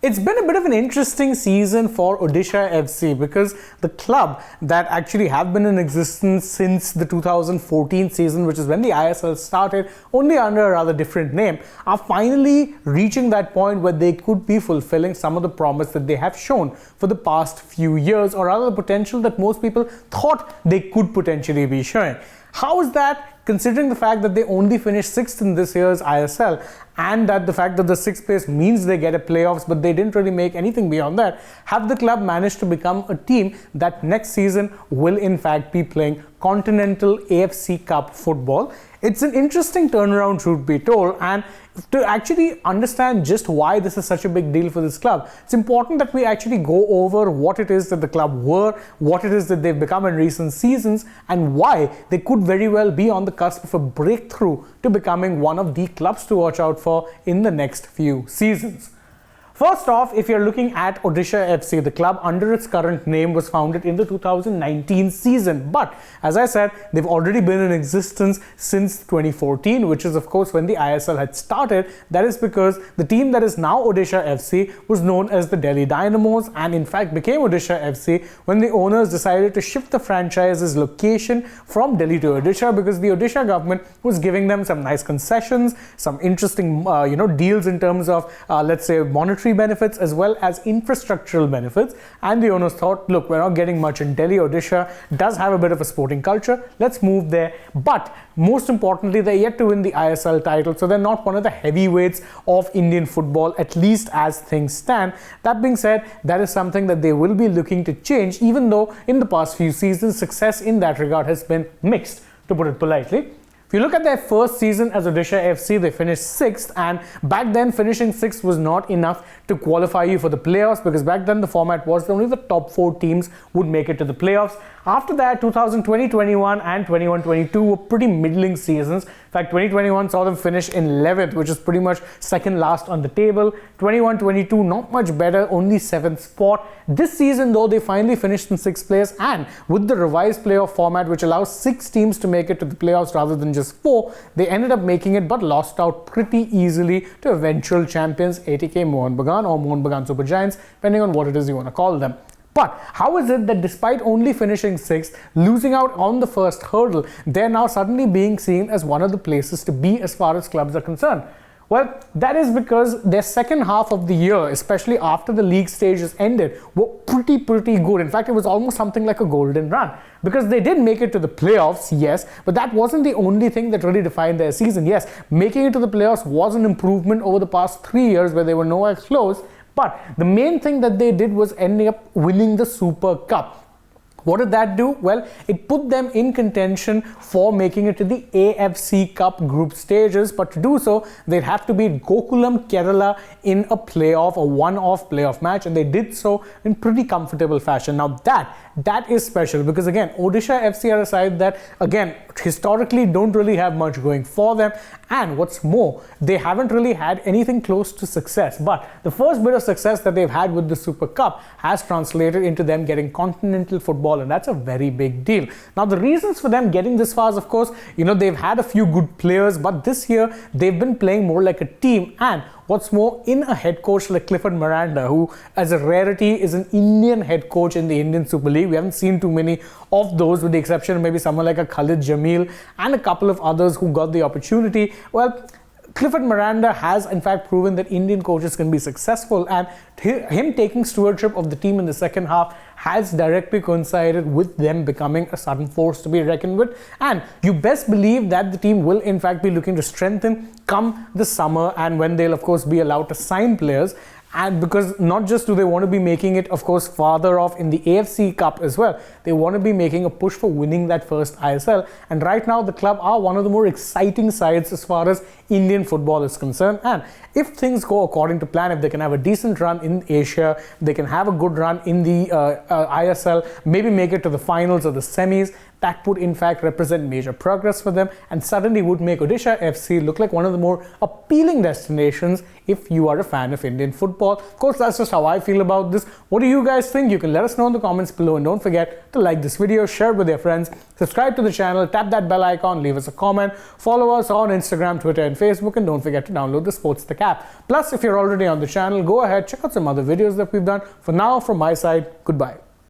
It's been a bit of an interesting season for Odisha FC because the club that actually have been in existence since the 2014 season, which is when the ISL started, only under a rather different name, are finally reaching that point where they could be fulfilling some of the promise that they have shown for the past few years, or rather the potential that most people thought they could potentially be showing. How is that? Considering the fact that they only finished 6th in this year's ISL, and that the fact that the 6th place means they get a playoffs, but they didn't really make anything beyond that, have the club managed to become a team that next season will in fact be playing Continental AFC Cup football? It's an interesting turnaround, truth be told, and to actually understand just why this is such a big deal for this club, it's important that we actually go over what it is that the club were, what it is that they've become in recent seasons, and why they could very well be on the cusp of a breakthrough to becoming one of the clubs to watch out for in the next few seasons. First off, if you're looking at Odisha FC, the club under its current name was founded in the 2019 season. But as I said, they've already been in existence since 2014, which is of course when the ISL had started. That is because the team that is now Odisha FC was known as the Delhi Dynamos, and in fact became Odisha FC when the owners decided to shift the franchise's location from Delhi to Odisha, because the Odisha government was giving them some nice concessions, some interesting deals in terms of let's say monetary benefits as well as infrastructural benefits, and the owners thought, look, we're not getting much in Delhi. Odisha does have a bit of a sporting culture, let's move there. But most importantly, they're yet to win the ISL title, so they're not one of the heavyweights of Indian football, at least as things stand. That being said, that is something that they will be looking to change, even though in the past few seasons success in that regard has been mixed, to put it politely. If you look at their first season as Odisha FC, they finished 6th, and back then finishing 6th was not enough to qualify you for the playoffs, because back then the format was that only the top 4 teams would make it to the playoffs. After that, 2020-21 and 21-22 were pretty middling seasons. In fact, 2021 saw them finish in 11th, which is pretty much second last on the table. 21-22, not much better, only 7th spot. This season, though, they finally finished in 6th place, and with the revised playoff format, which allows 6 teams to make it to the playoffs rather than just 4, they ended up making it but lost out pretty easily to eventual champions ATK Mohun Bagan, or Mohun Bagan Super Giants, depending on what it is you want to call them. But how is it that despite only finishing 6th, losing out on the first hurdle, they're now suddenly being seen as one of the places to be as far as clubs are concerned? Well, that is because their second half of the year, especially after the league stages ended, were pretty good. In fact, it was almost something like a golden run, because they did make it to the playoffs, yes, but that wasn't the only thing that really defined their season. Yes, making it to the playoffs was an improvement over the past 3 years where they were nowhere close, but the main thing that they did was ending up winning the Super Cup. What did that do? Well, it put them in contention for making it to the AFC Cup group stages, but to do so, they'd have to beat Gokulam Kerala in a playoff, a one-off playoff match, and they did so in pretty comfortable fashion. Now that is special, because again, Odisha FC are a side that, again, historically don't really have much going for them, and what's more, they haven't really had anything close to success. But the first bit of success that they've had with the Super Cup has translated into them getting continental football, and that's a very big deal. Now, the reasons for them getting this far is, of course, they've had a few good players, but this year they've been playing more like a team, and what's more, in a head coach like Clifford Miranda, who as a rarity is an Indian head coach in the Indian Super League. We haven't seen too many of those, with the exception of maybe someone like a Khalid Jamil and a couple of others who got the opportunity. Well, Clifford Miranda has in fact proven that Indian coaches can be successful, and him taking stewardship of the team in the second half has directly coincided with them becoming a sudden force to be reckoned with. And you best believe that the team will in fact be looking to strengthen come the summer, and when they'll of course be allowed to sign players. And because not just do they want to be making it, of course, farther off in the AFC Cup as well, they want to be making a push for winning that first ISL. And right now, the club are one of the more exciting sides as far as Indian football is concerned. And if things go according to plan, if they can have a decent run in Asia, they can have a good run in the ISL, maybe make it to the finals or the semis, that would in fact represent major progress for them, and suddenly would make Odisha FC look like one of the more appealing destinations if you are a fan of Indian football. Of course, that's just how I feel about this. What do you guys think? You can let us know in the comments below, and don't forget to like this video, share it with your friends, subscribe to the channel, tap that bell icon, leave us a comment, follow us on Instagram, Twitter and Facebook. Facebook, and don't forget to download the AajTak app. Plus, if you're already on the channel, go ahead, check out some other videos that we've done. For now, from my side, goodbye.